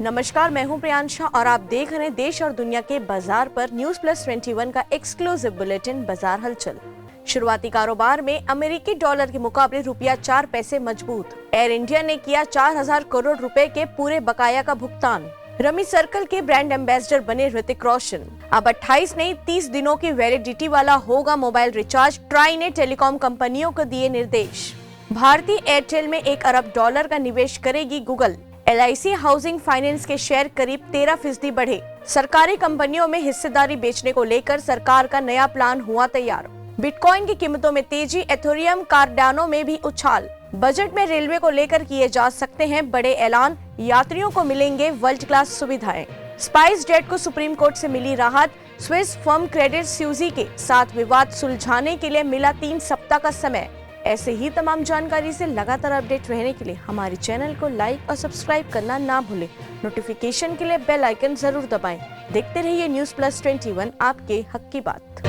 नमस्कार, मैं हूं प्रियांशा और आप देख रहे हैं देश और दुनिया के बाजार पर न्यूज प्लस 21 का एक्सक्लूसिव बुलेटिन बाजार हलचल। शुरुआती कारोबार में अमेरिकी डॉलर के मुकाबले रुपया 4 पैसे मजबूत। एयर इंडिया ने किया 4,000 करोड़ रुपए के पूरे बकाया का भुगतान। रमी सर्कल के ब्रांड एम्बेसडर बने ऋतिक रोशन। अब 28 नहीं 30 दिनों की वैलिडिटी वाला होगा मोबाइल रिचार्ज। ट्राई ने टेलीकॉम कंपनियों को दिए निर्देश। भारतीय एयरटेल में 1 अरब डॉलर का निवेश करेगी गूगल। LIC हाउसिंग फाइनेंस के शेयर करीब 13% बढ़े। सरकारी कंपनियों में हिस्सेदारी बेचने को लेकर सरकार का नया प्लान हुआ तैयार। बिटकॉइन की कीमतों में तेजी, एथेरियम, कार्डानो में भी उछाल। बजट में रेलवे को लेकर किए जा सकते हैं बड़े ऐलान। यात्रियों को मिलेंगे वर्ल्ड क्लास सुविधाएं। स्पाइस जेट को सुप्रीम कोर्ट से मिली राहत। स्विस फर्म क्रेडिट स्यूजी के साथ विवाद सुलझाने के लिए मिला 3 सप्ताह का समय। ऐसे ही तमाम जानकारी से लगातार अपडेट रहने के लिए हमारे चैनल को लाइक और सब्सक्राइब करना ना भूलें। नोटिफिकेशन के लिए बेल आइकन जरूर दबाएं। देखते रहिए न्यूज प्लस 21, आपके हक की बात।